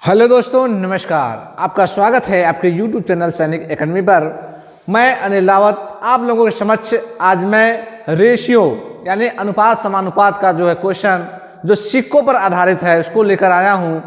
Hello दोस्तों, नमस्कार। आपका स्वागत है आपके YouTube चैनल सैनिक एकेडमी पर। मैं अनिल रावत आप लोगों के समक्ष आज मैं रेशियो यानी अनुपात समानुपात का जो है क्वेश्चन जो सिक्कों पर आधारित है उसको लेकर आया हूँ।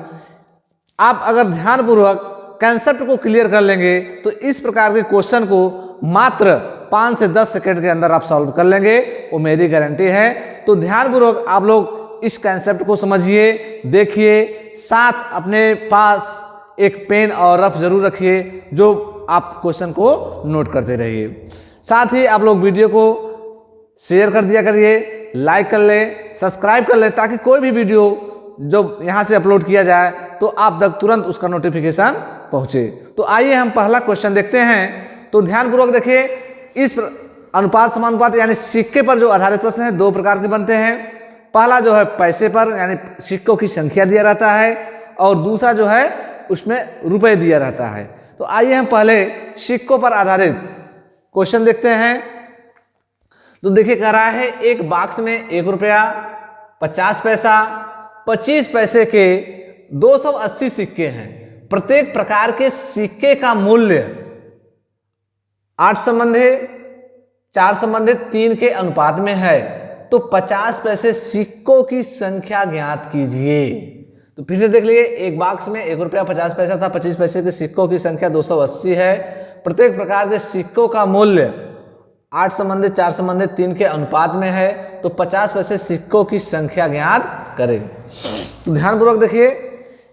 आप अगर ध्यानपूर्वक कंसेप्ट को क्लियर कर लेंगे तो इस प्रकार के क्वेश्चन को मात्र 5 से 10 सेकंड के अंदर आप सॉल्व कर लेंगे, वो मेरी गारंटी है। तो ध्यानपूर्वक आप लोग इस कंसेप्ट को समझिए, देखिए, साथ अपने पास एक पेन और रफ जरूर रखिए जो आप क्वेश्चन को नोट करते रहिए। साथ ही आप लोग वीडियो को शेयर कर दिया करिए, लाइक कर ले, सब्सक्राइब कर ले, ताकि कोई भी वीडियो जो यहाँ से अपलोड किया जाए तो आप तक तुरंत उसका नोटिफिकेशन पहुँचे। तो आइए हम पहला क्वेश्चन देखते हैं। तो ध्यानपूर्वक देखिए, इस अनुपात समानुपात यानी सिक्के पर जो आधारित प्रश्न है दो प्रकार के बनते हैं। पहला जो है पैसे पर यानी सिक्कों की संख्या दिया रहता है, और दूसरा जो है उसमें रुपए दिया रहता है। तो आइए हम पहले सिक्कों पर आधारित क्वेश्चन देखते हैं। तो देखिए, कह रहा है एक बॉक्स में 1 रुपया, 50 पैसा, 25 पैसे के 280 सिक्के हैं। प्रत्येक प्रकार के सिक्के का मूल्य 8 संबंधे 4 संबंधे 3 के अनुपात में है। तो 50 पैसे सिक्कों की संख्या ज्ञात कीजिए। तो फिर से देख लीजिए, एक बॉक्स में 1 रुपया 50 पैसा था, 25 पैसे के सिक्कों की संख्या 280 है। प्रत्येक प्रकार के सिक्कों का मूल्य 8 संबंधे 4 संबंधे 3 के अनुपात में है। तो 50 पैसे सिक्कों की संख्या ज्ञात करें। तो ध्यानपूर्वक देखिए,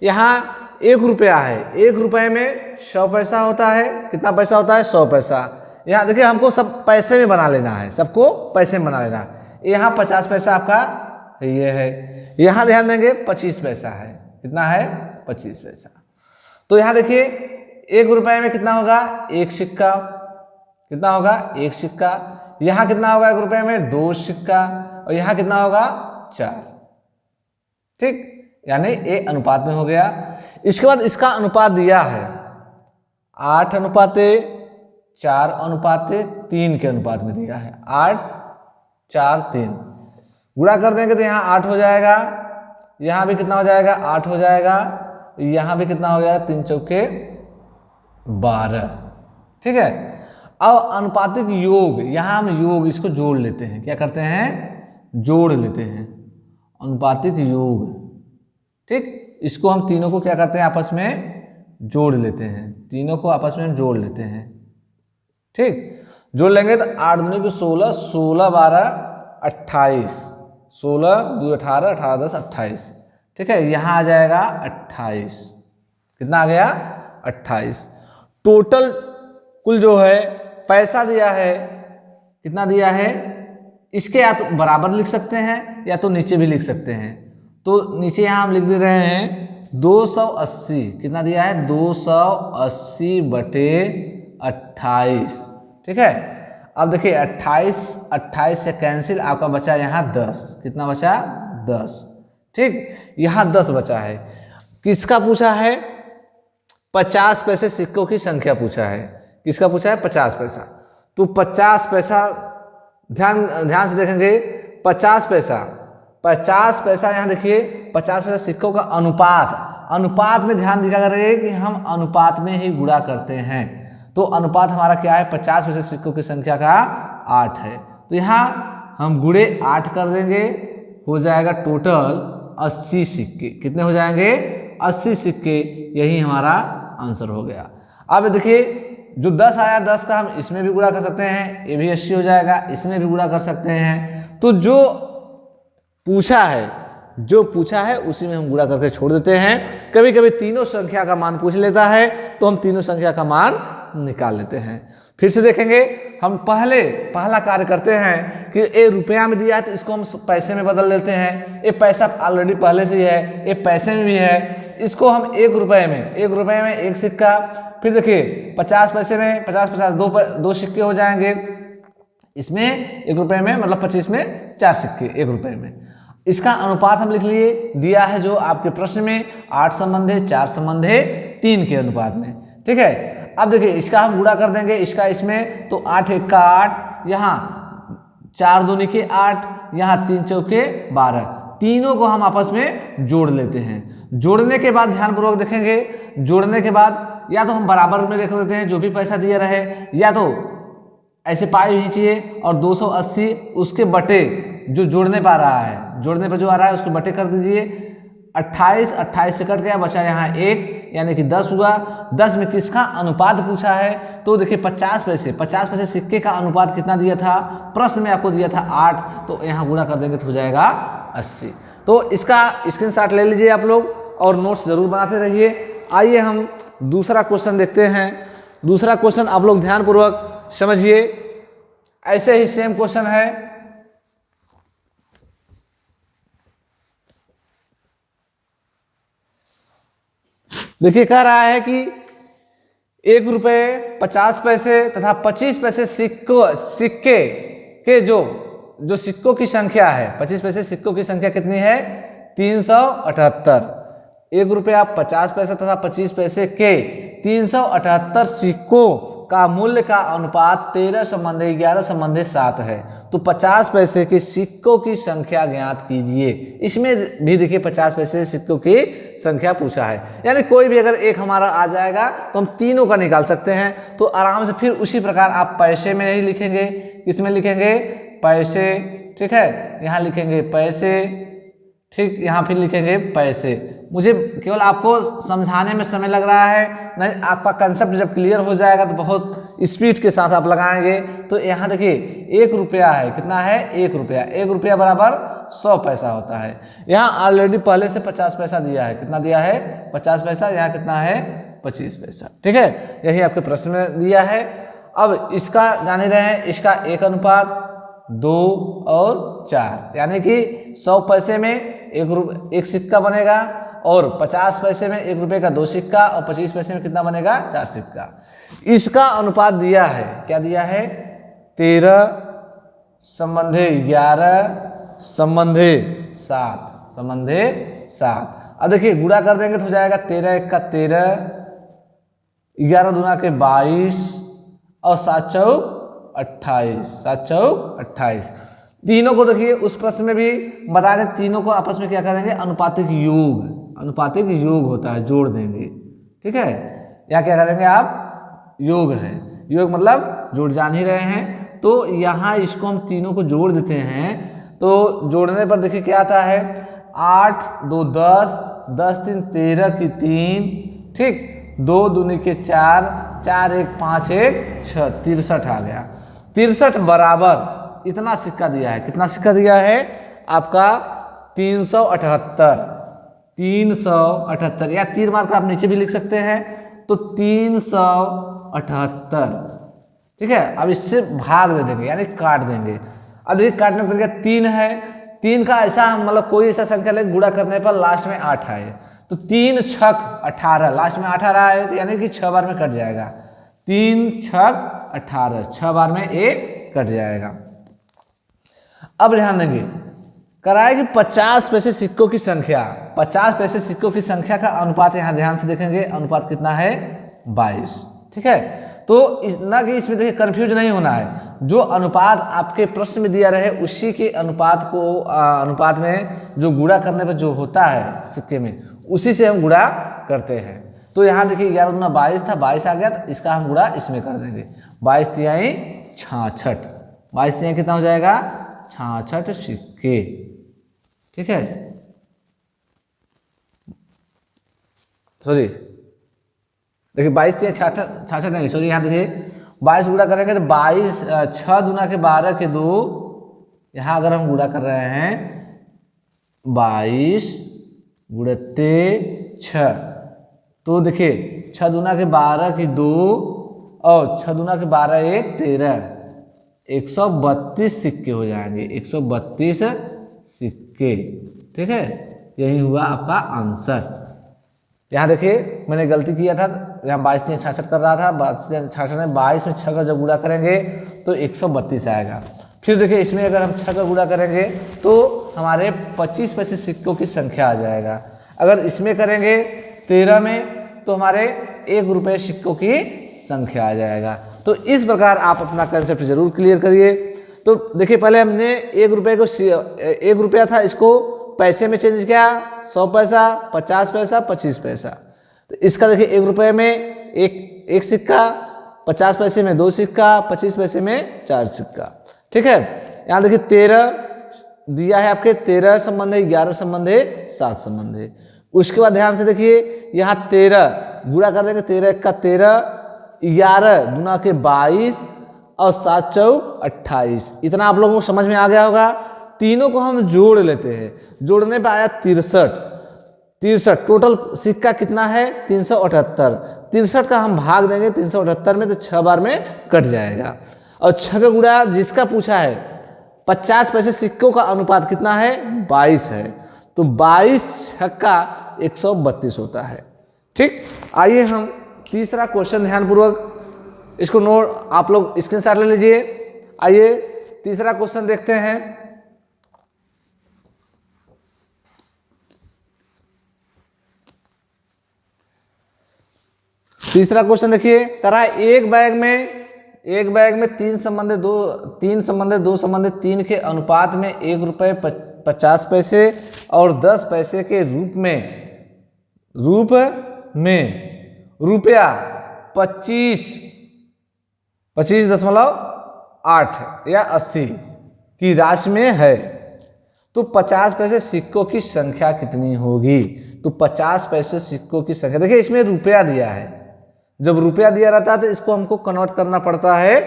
यहाँ 1 रुपया है, 1 रुपये में 100 पैसा होता है। कितना पैसा होता है? 100 पैसा। यहाँ देखिए, हमको सब पैसे में बना लेना है, सबको पैसे में बना लेना है। यहाँ 50 पैसा आपका ये है, यहाँ ध्यान देंगे 25 पैसा है। कितना है? 25 पैसा। तो यहाँ देखिए, 1 रुपये में कितना होगा? 1 सिक्का। कितना होगा? 1 सिक्का। यहाँ कितना होगा 1 रुपये में? 2 सिक्का। और यहाँ कितना होगा? 4। ठीक, यानी ये अनुपात में हो गया। इसके बाद इसका अनुपात दिया है 8 अनुपाते 4 अनुपाते 3 के अनुपात में दिया है। 8 4 3 गुणा कर देंगे तो यहाँ 8 हो जाएगा। यहाँ भी कितना हो जाएगा? 8 हो जाएगा। यहाँ भी कितना हो जाएगा? 3 चौके 12। ठीक है। अब अनुपातिक योग, यहाँ हम योग इसको जोड़ लेते हैं। क्या करते हैं? जोड़ लेते हैं, अनुपातिक योग। ठीक, इसको हम तीनों को क्या करते हैं? आपस में जोड़ लेते हैं। तीनों को आपस में जोड़ लेते हैं। ठीक, जोड़ लेंगे तो 8 दूनी को 16, 16 12 28, 16 2 18, 18 10 28। ठीक है, यहाँ आ जाएगा 28। कितना आ गया? 28। टोटल कुल जो है पैसा दिया है, कितना दिया है? इसके या तो बराबर लिख सकते हैं या तो नीचे भी लिख सकते हैं। तो नीचे यहाँ हम लिख दे रहे हैं 280। कितना दिया है? 280 बटे 28। ठीक है। अब देखिए, 28 से कैंसिल, आपका बचा यहाँ 10। कितना बचा? 10। ठीक, यहाँ 10 बचा है। किसका पूछा है? 50 पैसे सिक्कों की संख्या पूछा है। किसका पूछा है? 50 पैसा। तो 50 पैसा ध्यान से देखेंगे, 50 पैसा यहाँ देखिए, 50 पैसा सिक्कों का अनुपात में ध्यान दिया करेंगे कि हम अनुपात में ही गुणा करते हैं। तो अनुपात हमारा क्या है? 50 पैसे सिक्कों की संख्या का 8 है। तो यहाँ हम गुणे 8 कर देंगे, हो जाएगा टोटल 80 सिक्के। कितने हो जाएंगे? 80 सिक्के। यही हमारा आंसर हो गया। अब देखिए, जो 10 आया, 10 का हम इसमें भी गुणा कर सकते हैं, ये भी 80 हो जाएगा। इसमें भी गुणा कर सकते हैं। तो जो पूछा है उसी में हम गुणा करके छोड़ देते हैं। कभी कभी तीनों संख्या का मान पूछ लेता है तो हम तीनों संख्या का मान निकाल लेते हैं। फिर से देखेंगे, हम पहला कार्य करते हैं कि ये रुपया में दिया है तो इसको हम पैसे में बदल लेते हैं। ये पैसा ऑलरेडी पहले से ही है, ये पैसे में भी है। इसको हम 1 रुपये में 1 सिक्का। फिर देखिए, 50 पैसे में 50 दो सिक्के हो जाएंगे। इसमें 1 रुपये में मतलब 25 में 4 सिक्के 1 रुपये में। इसका अनुपात हम लिख लिए, दिया है जो आपके प्रश्न में 8 संबंधे 4 संबंधे 3 के अनुपात में। ठीक है। अब देखिए, इसका हम गुणा कर देंगे इसका इसमें, तो 8 1 का 8, यहाँ 4 दूनी के 8, यहाँ 3 चौके 12। तीनों को हम आपस में जोड़ लेते हैं। जोड़ने के बाद ध्यानपूर्वक देखेंगे, जोड़ने के बाद या तो हम बराबर में रख देते हैं जो भी पैसा दिया रहे, या तो ऐसे पाई हुई चाहिए और 280 उसके बटे जो जोड़ने पर आ रहा है, जोड़ने पर जो आ रहा है उसके बटे कर दीजिए। 28 से कट गया, बचा यहाँ 1 यानी कि 10 हुआ। 10 में किसका अनुपात पूछा है, तो देखिए 50 पैसे सिक्के का अनुपात कितना दिया था, प्रश्न में आपको दिया था 8, तो यहाँ गुणा कर देंगे तो हो जाएगा 80। तो इसका स्क्रीनशॉट ले लीजिए आप लोग और नोट्स जरूर बनाते रहिए। आइए हम दूसरा क्वेश्चन देखते हैं। दूसरा क्वेश्चन आप लोग ध्यानपूर्वक समझिए, ऐसे ही सेम क्वेश्चन है। देखिए कह रहा है कि 1 रुपये 50 पैसे तथा 25 पैसे सिक्के के जो सिक्कों की संख्या है, 25 पैसे सिक्कों की संख्या कितनी है, 378। 1 रुपया 50 पैसे तथा 25 पैसे के 378 सिक्कों का मूल्य का अनुपात 13:11:7 है। तो 50 पैसे के सिक्कों की संख्या ज्ञात कीजिए। इसमें भी देखिए 50 पैसे सिक्कों की संख्या पूछा है, यानी कोई भी अगर एक हमारा आ जाएगा तो हम तीनों का निकाल सकते हैं। तो आराम से फिर उसी प्रकार आप पैसे में नहीं लिखेंगे, किसमें लिखेंगे, पैसे, ठीक है, यहाँ लिखेंगे पैसे, ठीक, यहाँ फिर लिखेंगे पैसे। मुझे केवल आपको समझाने में समय लग रहा है, नहीं आपका कंसेप्ट जब क्लियर हो जाएगा तो बहुत स्पीड के साथ आप लगाएंगे। तो यहाँ देखिए 1 रुपया है, कितना है, 1 रुपया, 1 रुपया बराबर 100 पैसा होता है। यहाँ ऑलरेडी पहले से 50 पैसा दिया है, कितना दिया है, 50 पैसा, यहाँ कितना है, 25 पैसा, ठीक है, यही आपके प्रश्न में दिया है। अब इसका जान रहे हैं, इसका 1:2 और 4, यानी कि 100 पैसे में एक सिक्का बनेगा और 50 पैसे में 1 रुपये का 2 सिक्का और 25 पैसे में कितना बनेगा, 4 सिक्का। इसका अनुपात दिया है, क्या दिया है, 13:11:7। अब देखिए गुणा कर देंगे तो हो जाएगा 13 × 1 = 13, 11 दूना के 22 और 7 चौक 28। तीनों को देखिए उस प्रश्न में भी बता दें, तीनों को आपस में क्या कर देंगे, अनुपातिक योग होता है, जोड़ देंगे, ठीक है। या क्या करेंगे आप, योग है, योग मतलब जोड़ जान ही रहे हैं। तो यहाँ इसको हम तीनों को जोड़ देते हैं, तो जोड़ने पर देखिए क्या आता है, 8 2 10, 10 3 13 की 3, ठीक, 2 दूनी के 4, 4 1 5 1 6, 63 आ गया। 63 बराबर इतना सिक्का दिया है, कितना सिक्का दिया है आपका, 378 या तीर मार कर आप नीचे भी लिख सकते हैं, तो 378, ठीक है। अब इससे भाग दे देंगे यानी काट देंगे। अब देखिए काटने का तरीका 3 है, 3 का ऐसा मतलब कोई ऐसा संख्या ले गुणा करने पर लास्ट में 8 आए, तो 3 6 18, लास्ट में 18 आए तो यानी कि 6 बार में कट जाएगा, 3 6 18, 6 बार में ए कट जाएगा। अब ध्यान देंगे, कराए कि 50 पैसे सिक्कों की संख्या, 50 पैसे सिक्कों की संख्या का अनुपात यहाँ ध्यान से देखेंगे, अनुपात कितना है, 22, ठीक है। तो ना कि इसमें देखिए कंफ्यूज नहीं होना है, जो अनुपात आपके प्रश्न में दिया रहे उसी के अनुपात में जो गुणा करने पर जो होता है सिक्के में, उसी से हम गुणा करते हैं। तो यहाँ देखिए 11 दूना 22 था, 22 आ गया, तो इसका हम गुणा इसमें कर देंगे, 22 तिहाई 66, 22 तिहाई कितना हो जाएगा, 66 सिक्के, ठीक है, सॉरी देखिए 22 तिहाई 66 नहीं, सॉरी यहाँ देखिए 22 गुणा करेंगे तो 22 6 दूना के 12 के 2, यहाँ अगर हम गुणा कर रहे हैं 22 गुणते 6, तो देखिए 6 दूना के 12 की 2 और 6 दूना के 12 1 13, 132 सिक्के हो जाएंगे, 132 सिक्के, ठीक है। यही हुआ आपका आंसर। यहाँ देखिए मैंने गलती किया था, यहाँ 22 3 66 कर रहा था, 66 में 22 में 6 का जब गुणा करेंगे तो 132 आएगा। फिर देखिए इसमें अगर हम 6 का गुणा करेंगे तो हमारे 25 पैसे सिक्कों की संख्या आ जाएगा। अगर इसमें करेंगे 13 में तो हमारे 1 रुपये सिक्कों की संख्या आ जाएगा। तो इस प्रकार आप अपना कंसेप्ट जरूर क्लियर करिए। तो देखिए पहले हमने 1 रुपये को 1 रुपया था, इसको पैसे में चेंज किया 100 पैसा, 50 पैसा, 25 पैसा। तो इसका देखिए 1 रुपये में एक सिक्का, 50 पैसे में 2 सिक्का, 25 पैसे में 4 सिक्का। ठीक है, यहाँ देखिए 13 दिया है आपके, 13 संबंध है, 11 संबंध है, 7 संबंध है। उसके बाद ध्यान से देखिए यहाँ 13 गुणा कर देंगे, 13 का 13, 11 दूना के 22 और 7 चौक 28। इतना आप लोगों को समझ में आ गया होगा। तीनों को हम जोड़ लेते हैं, जोड़ने पे आया 63। टोटल सिक्का कितना है 378। 63 का हम भाग देंगे 378 में तो 6 बार में कट जाएगा। और 6 का गुणा जिसका पूछा है 50 पैसे सिक्कों का अनुपात कितना है 22 है, तो 22 छक्का 132 होता है। ठीक, आइए हम तीसरा क्वेश्चन ध्यानपूर्वक इसको नोट आप लोग स्क्रीनशॉट ले लीजिए। आइए तीसरा क्वेश्चन देखते हैं। तीसरा क्वेश्चन देखिए, करा एक बैग में 3 संबंध 2 संबंध 3 के अनुपात में 1 रुपये 50 पैसे और 10 पैसे के रूप में रुपया 25.8 या 80 की राशि में है, तो 50 पैसे सिक्कों की संख्या कितनी होगी। तो 50 पैसे सिक्कों की संख्या, देखिए इसमें रुपया दिया है, जब रुपया दिया रहता है तो इसको हमको कन्वर्ट करना पड़ता है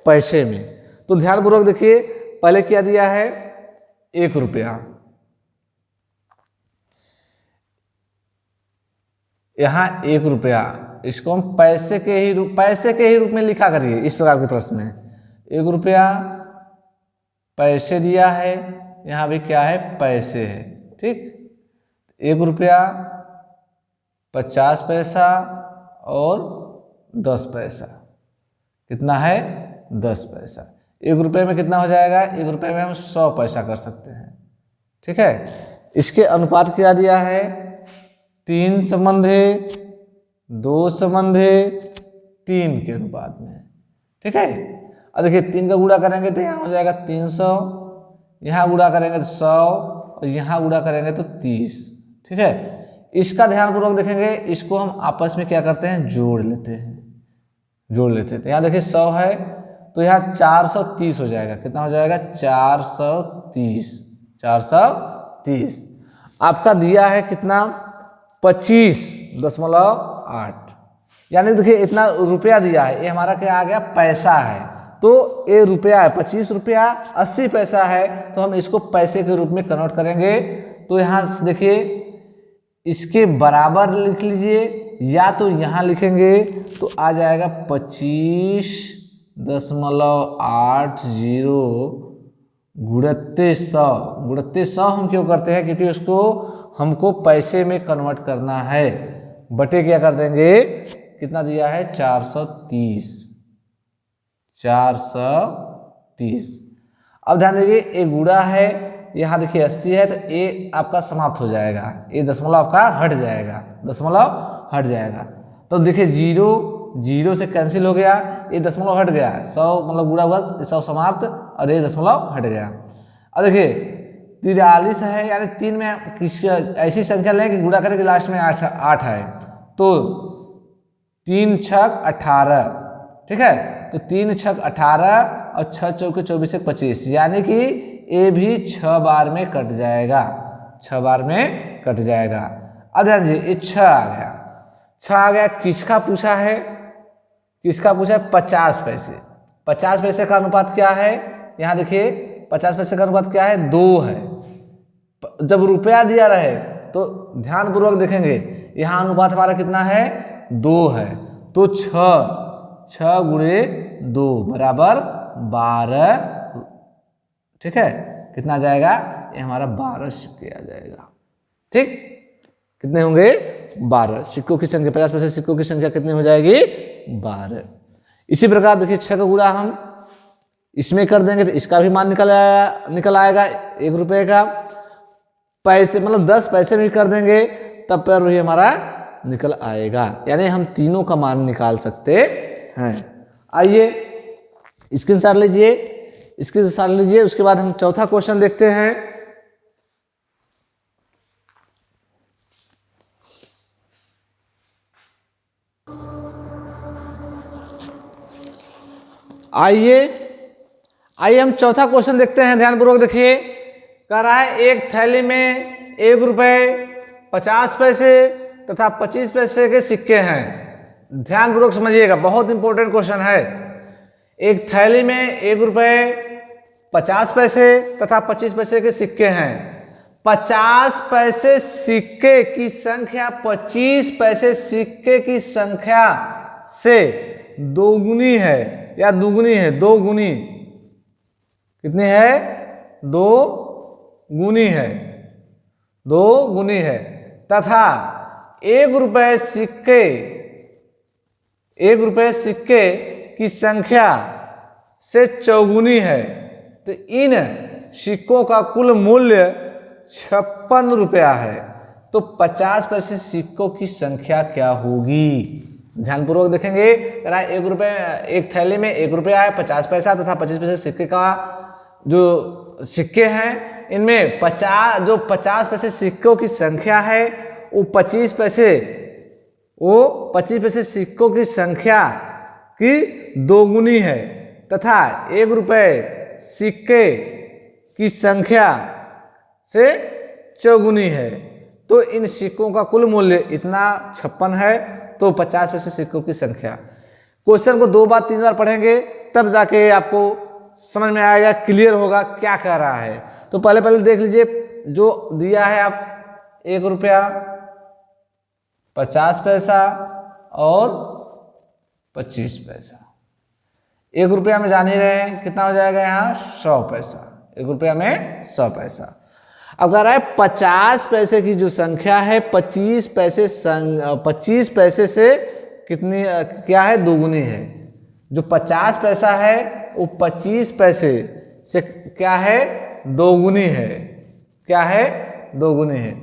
पैसे में। तो ध्यानपूर्वक देखिए, पहले क्या दिया है 1 रुपया, यहां 1 रुपया, इसको हम पैसे के ही रूप में लिखा करिए। इस प्रकार के प्रश्न में 1 रुपया पैसे दिया है, यहां भी क्या है पैसे है। ठीक, 1 रुपया 50 पैसा और 10 पैसा, कितना है 10 पैसा। 1 रुपये में कितना हो जाएगा, 1 रुपये में हम 100 पैसा कर सकते हैं। ठीक है, इसके अनुपात क्या दिया है 3 संबंध है, 2 संबंध है, 3 के अनुपात में। ठीक है, अब देखिए 3 का गुणा करेंगे तो यहाँ हो जाएगा 300, यहाँ गुणा करेंगे तो 100 और यहाँ गुणा करेंगे तो 30। ठीक है, इसका ध्यानपूर्वक देखेंगे, इसको हम आपस में क्या करते हैं जोड़ लेते हैं। तो यहाँ देखिए 100 है तो यहाँ 430 हो जाएगा, कितना हो जाएगा 430। आपका दिया है कितना 25.8, यानी देखिए इतना रुपया दिया है, ये हमारा क्या आ गया पैसा है। तो ये रुपया है 25 रुपया 80 पैसा है, तो हम इसको पैसे के रूप में कन्वर्ट करेंगे। तो यहाँ देखिए इसके बराबर लिख लीजिए, या तो यहाँ लिखेंगे तो आ जाएगा 25.80 गुणित 100 हम क्यों करते हैं, क्योंकि उसको हमको पैसे में कन्वर्ट करना है। बटे क्या कर देंगे, कितना दिया है 430। अब ध्यान देखिए एक गुणा है, यहाँ देखिए 80 है, तो ए आपका समाप्त हो जाएगा, ये दशमलव आपका हट जाएगा। तो देखिए 0 से कैंसिल हो गया, ये दशमलव हट गया, 100 मतलब गुणा हुआ 100 समाप्त और ये दशमलव हट गया। अब देखिए 43 है, यानी 3 में किसी ऐसी संख्या लें कि गुणा करें कि लास्ट में 8 है, तो 3 छक 18। ठीक है, तो 3 छक 18 और 6 चौके 24 से 25, यानी कि ये भी 6 बार में कट जाएगा, अब ध्यान दीजिए ये 6 आ गया। किसका पूछा है 50 पैसे। 50 पैसे का अनुपात क्या है, यहाँ देखिए 50 पैसे का अनुपात क्या है 2 है। जब रुपया दिया रहे तो ध्यानपूर्वक देखेंगे, यहाँ अनुपात हमारा कितना है 2 है, तो 6 गुणे 2 बराबर 12। ठीक है, कितना आ जाएगा, ये हमारा 12 सिक्के आ जाएगा। ठीक, कितने होंगे 12 सिक्कों की संख्या, 50 पैसे सिक्कों की संख्या कितनी हो जाएगी 12। इसी प्रकार देखिए 6 का गुणा हम इसमें कर देंगे तो इसका भी मान निकल आएगा 1 रुपये का। पैसे मतलब 10 पैसे भी कर देंगे तब पर वही हमारा निकल आएगा, यानी हम तीनों का मान निकाल सकते हैं। आइए स्क्रीनशॉट लीजिए। उसके बाद हम चौथा क्वेश्चन देखते हैं। आइए हम चौथा क्वेश्चन देखते हैं, ध्यानपूर्वक देखिए। कह रहा है एक थैली में 1 रुपये 50 पैसे तथा 25 पैसे के सिक्के हैं। ध्यानपूर्वक समझिएगा, बहुत इंपॉर्टेंट क्वेश्चन है। एक थैली में 1 रुपये 50 पैसे तथा 25 पैसे के सिक्के हैं। 50 पैसे सिक्के की संख्या 25 पैसे सिक्के की संख्या से दोगुनी है या दुगुनी है? दो गुनी। कितनी है? 2 गुनी है, 2 गुनी है। तथा 1 रुपये सिक्के की संख्या से चौगुनी है। तो इन सिक्कों का कुल मूल्य 56 रुपया है। तो 50 पैसे सिक्कों की संख्या क्या होगी? ध्यानपूर्वक देखेंगे। 1 रुपये, एक थैली में 1 रुपया है 50 पैसा तथा 25 पैसे सिक्के का जो सिक्के हैं, इनमें 50 पैसे सिक्कों की संख्या है वो 25 पैसे सिक्कों की संख्या की दोगुनी है तथा 1 रुपये सिक्के की संख्या से चौगुनी है। तो इन सिक्कों का कुल मूल्य इतना 56 है। तो 50 पैसे सिक्कों की संख्या। क्वेश्चन को 2 बार 3 बार पढ़ेंगे तब जाके आपको समझ में आएगा, क्लियर होगा क्या कह रहा है। तो पहले देख लीजिए जो दिया है आप 1 रुपया 50 पैसा और 25 पैसा। 1 रुपया में जान ही रहे हैं कितना हो जाएगा यहाँ 100 पैसा। 1 रुपया में 100 पैसा। अब कह रहा है 50 पैसे की जो संख्या है 25 पैसे से कितनी क्या है? दोगुनी है। जो 50 पैसा है वो 25 पैसे से क्या है? दोगुनी है। क्या है? दोगुनी है।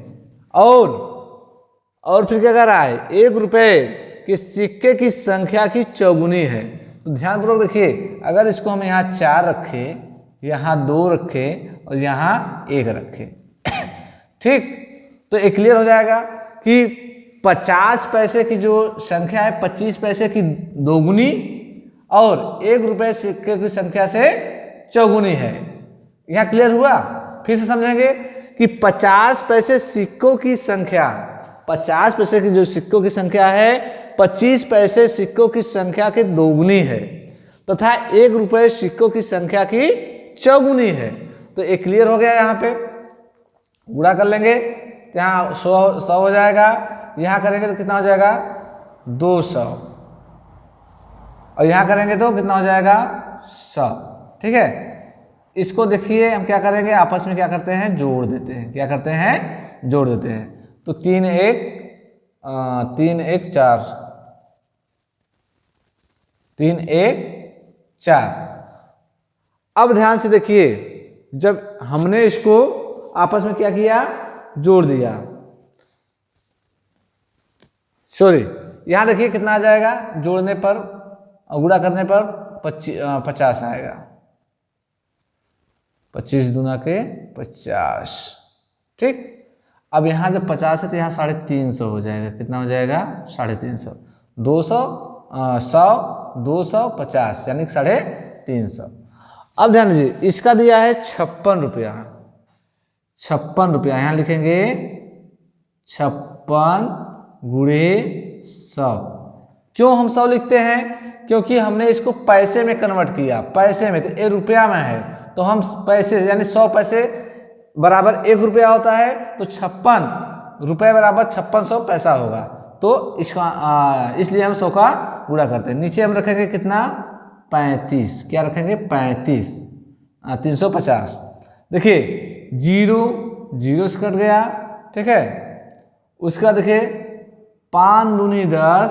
और फिर क्या कर रहा है? 1 रुपये के सिक्के की संख्या की चौगुनी है। तो ध्यानपूर्वक देखिए, अगर इसको हम यहाँ 4 रखें, यहाँ 2 रखें और यहाँ 1 रखें, ठीक, तो ये क्लियर हो जाएगा कि 50 पैसे की जो संख्या है 25 पैसे की दोगुनी और 1 रुपये सिक्के की संख्या से चौगुनी है। यहाँ क्लियर हुआ? फिर से समझेंगे कि 50 पैसे सिक्कों की संख्या, 50 पैसे की जो सिक्कों की संख्या है 25 पैसे सिक्कों की संख्या के दोगुनी है तथा 1 रुपये सिक्कों की संख्या की चौगुनी है। तो ये क्लियर हो गया। यहाँ पे गुणा कर लेंगे तो यहाँ 100 हो जाएगा। यहाँ करेंगे तो कितना हो जाएगा? 200 और यहाँ करेंगे तो कितना हो जाएगा? 100। ठीक है, इसको देखिए हम क्या करेंगे, आपस में क्या करते हैं? जोड़ देते हैं। क्या करते हैं? जोड़ देते हैं। तो 3 1 4, 3 1 4। अब ध्यान से देखिए, जब हमने इसको आपस में क्या किया? जोड़ दिया। सॉरी, यहां देखिए कितना आ जाएगा? जोड़ने पर, गुणा करने पर 50 आएगा। 25 दूना के 50। ठीक, अब यहाँ जब 50 है तो यहाँ 350 हो जाएगा। कितना हो जाएगा? 350। 200 100 200 50 यानी 350। अब ध्यान दीजिए, इसका दिया है 56 रुपया। 56 रुपया यहाँ लिखेंगे 56 गुणे 100। क्यों हम 100 लिखते हैं? क्योंकि हमने इसको पैसे में कन्वर्ट किया। पैसे में तो ये रुपया में है, तो हम पैसे यानी 100 पैसे बराबर 1 रुपया होता है, तो 56 रुपये बराबर 5600 पैसा होगा। तो इसका इसलिए हम 100 का गुणा करते हैं। नीचे हम रखेंगे कितना? 35। क्या रखेंगे? 35 350। देखिए 0 से कट गया। ठीक है, उसका देखिए 5 दूनी 10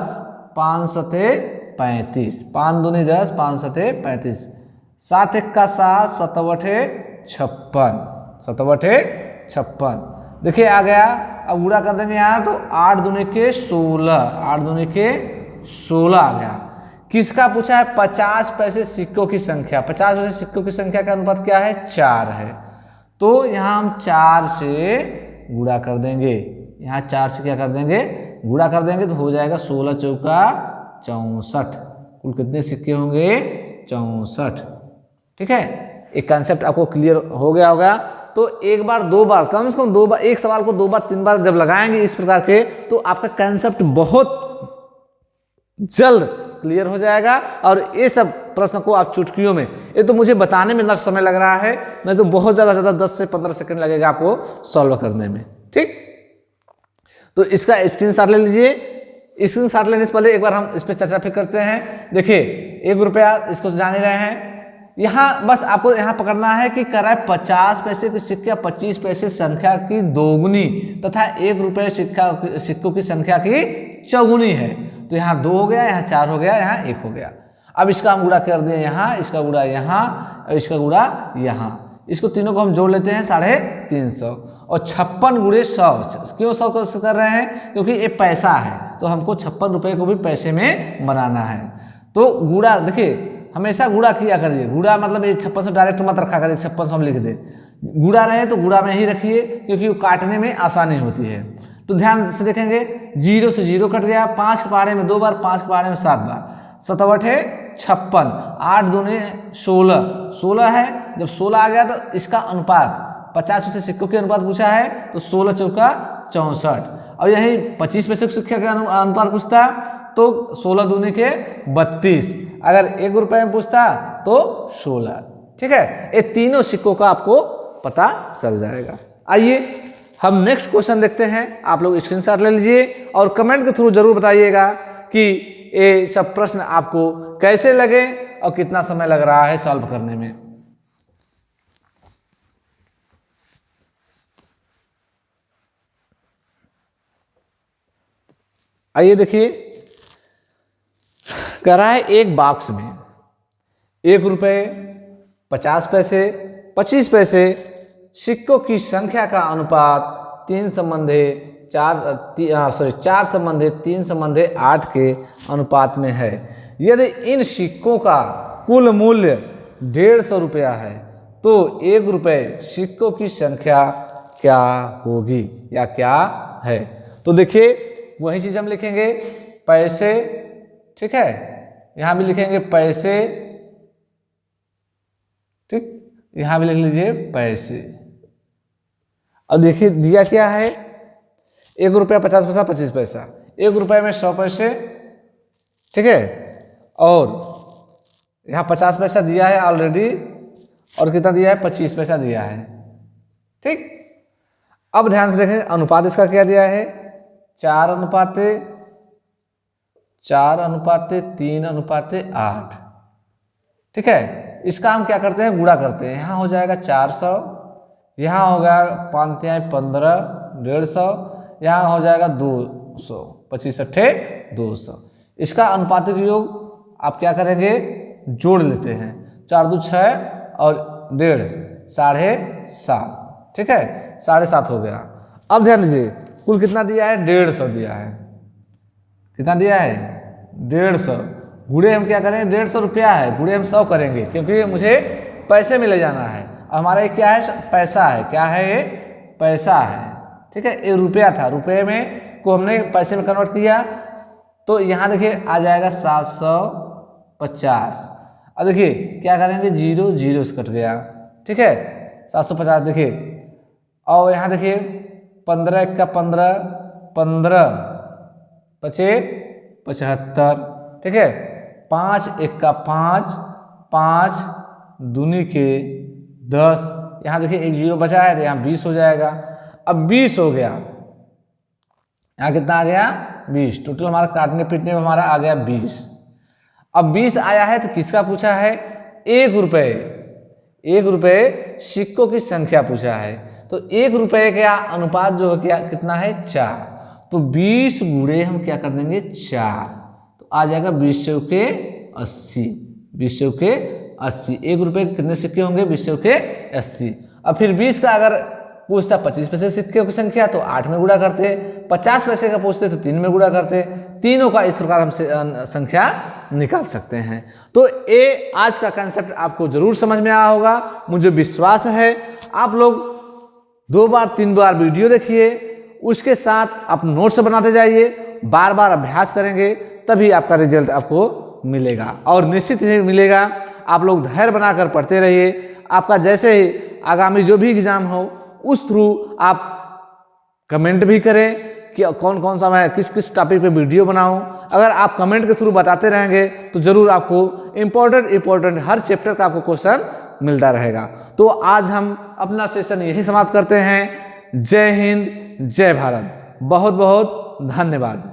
5 सते 35। 5 दूनी 10 5 सते 35। 7 1 का 7 7 8 56। 7 8 56। देखिए आ गया। अब गुणा कर देंगे यहाँ, तो 8 दूनी के 16। 8 दूनी के 16 आ गया। किसका पूछा है? 50 पैसे सिक्कों की संख्या। 50 पैसे सिक्कों की संख्या का अनुपात क्या है? 4 है। तो यहाँ हम 4 से गुणा कर देंगे। यहाँ 4 से क्या कर देंगे? गुणा कर देंगे तो हो जाएगा 16 चौका 64। कुल कितने सिक्के होंगे? 64। ठीक है, एक कंसेप्ट आपको क्लियर हो गया होगा। तो एक बार दो बार, कम से कम 2 बार, एक सवाल को 2 बार 3 बार जब लगाएंगे इस प्रकार के, तो आपका कंसेप्ट बहुत जल्द क्लियर हो जाएगा। और ये सब प्रश्न को आप चुटकियों में, ये तो मुझे बताने में ना समय लग रहा है, नहीं तो बहुत ज़्यादा 10 से 15 सेकंड लगेगा आपको सॉल्व करने में। ठीक, तो इसका स्क्रीनशॉट ले लीजिए। स्क्रीनशॉट लेने से पहले एक बार हम इस पर चर्चा फिर करते हैं। देखिए 1 रुपया, इसको जान ही रहे हैं। यहाँ बस आपको यहाँ पकड़ना है कि कराए 50 पैसे की सिक्का 25 पैसे संख्या की दोगुनी तथा 1 रुपये सिक्कों की संख्या की चौगुनी है। तो यहाँ 2 हो गया, यहाँ 4 हो गया, यहाँ 1 हो गया। अब इसका हम गुणा कर दिए यहाँ, इसका गुणा यहाँ और इसका गुणा यहाँ। इसको तीनों को हम जोड़ लेते हैं 350 और 56 गुणे 100। क्यों 100 कर रहे हैं? क्योंकि ये पैसा है, तो हमको 56 रुपये को भी पैसे में बनाना है। तो गुणा देखिए, हमेशा गुणा किया करिए। गुणा मतलब ये 56 डायरेक्ट मत रखा करिए, 56 हम लिख दें। गुणा रहे तो गुणा में ही रखिए, क्योंकि वो काटने में आसानी होती है। तो ध्यान से देखेंगे, 0 से 0 कट गया, 5 के पहाड़े में 2 बार, 5 के पहाड़े में 7 बार, 7 है 56, 8 दूने 16, 16 है। जब 16 आ गया तो इसका अनुपात 50 पैसे सिक्कों के अनुपात पूछा है, तो 16 चौका 64। और यही 25 पैसे सिक्के का अनुपात पूछता तो 16 दूने के 32। अगर 1 रुपये में पूछता तो 16। ठीक है, ये तीनों सिक्कों का आपको पता चल जाएगा। आइए हम नेक्स्ट क्वेश्चन देखते हैं। आप लोग स्क्रीनशॉट ले लीजिए और कमेंट के थ्रू जरूर बताइएगा कि ये सब प्रश्न आपको कैसे लगे और कितना समय लग रहा है सॉल्व करने में। आइए देखिए, करा है एक बॉक्स में 1 रुपये 50 पैसे 25 पैसे सिक्कों की संख्या का अनुपात 4 संबंधे 3 संबंधे 8 के अनुपात में है। यदि इन सिक्कों का कुल मूल्य 150 रुपया है तो 1 रुपये सिक्कों की संख्या क्या होगी या क्या है? तो देखिए वही चीज हम लिखेंगे, पैसे। ठीक है, यहां भी लिखेंगे पैसे। ठीक, यहां भी लिख लीजिए पैसे। अब देखिए दिया क्या है, 1 रुपया 50 पैसा 25 पैसा, 1 रुपये में 100 पैसे। ठीक है, और यहाँ 50 पैसा दिया है ऑलरेडी, और कितना दिया है 25 पैसा दिया है। ठीक, अब ध्यान से देखें अनुपात इसका क्या दिया है, 4:3:8। ठीक है, इसका हम क्या करते हैं, गुणा करते हैं। यहाँ हो जाएगा 400, यहाँ हो गया 5 × 15 150, यहाँ हो जाएगा 200, 25 × 200। इसका अनुपातिक योग आप क्या करेंगे, जोड़ लेते हैं। 4 2 6 और 1.5 7.5। ठीक है, 7.5 हो गया। अब ध्यान दीजिए कुल कितना दिया है, 150 दिया है। कितना दिया है, 150। गुणे हम क्या करेंगे, 150 रुपया है, गुणे हम 100 करेंगे, क्योंकि मुझे पैसे में ले जाना है। हमारा ये क्या है, पैसा है। क्या है ये, पैसा है। ठीक है, ये रुपया था, रुपये में को हमने पैसे में कन्वर्ट किया, तो यहाँ देखिए आ जाएगा 750। अब देखिए क्या करेंगे, 0 0 से कट गया। ठीक है, 750 देखिए। और यहाँ देखिए 15 × 15 15 25 75। ठीक है, 5 × 1 5 5 दूनी के 10। यहाँ देखिए 1 0 बचा है, तो यहाँ 20 हो जाएगा। अब 20 हो गया, यहाँ कितना आ गया, 20। टोटल हमारा काटने पीटने में हमारा आ गया 20। अब 20 आया है तो किसका पूछा है, 1 रुपये। 1 रुपये सिक्कों की संख्या पूछा है, तो 1 रुपये का अनुपात जो क्या कितना है, 4। तो 20 गुणे हम क्या कर देंगे, 4, तो आ जाएगा 20 चौके 80। 20 चौके 80। 1 रुपये के कितने सिक्के होंगे, 20 चौके 80। अब फिर 20 का अगर पूछता 25 पैसे सिक्के की संख्या तो 8 में गुणा करते, 50 पैसे का पूछते तो 3 में गुणा करते। तीनों का इस प्रकार हम संख्या निकाल सकते हैं। तो ये आज का कंसेप्ट आपको जरूर समझ में आया होगा, मुझे विश्वास है। आप लोग 2 बार 3 बार वीडियो देखिए, उसके साथ आप नोट्स बनाते जाइए, बार बार अभ्यास करेंगे, तभी आपका रिजल्ट आपको मिलेगा और निश्चित ही मिलेगा। आप लोग धैर्य बनाकर पढ़ते रहिए। आपका जैसे ही आगामी जो भी एग्जाम हो उस थ्रू आप कमेंट भी करें कि कौन कौन सा मैं किस किस टॉपिक पे वीडियो बनाऊं। अगर आप कमेंट के थ्रू बताते रहेंगे तो जरूर आपको इम्पोर्टेंट हर चैप्टर का आपको क्वेश्चन मिलता रहेगा। तो आज हम अपना सेशन यही समाप्त करते हैं। जय हिंद, जय भारत, बहुत बहुत धन्यवाद।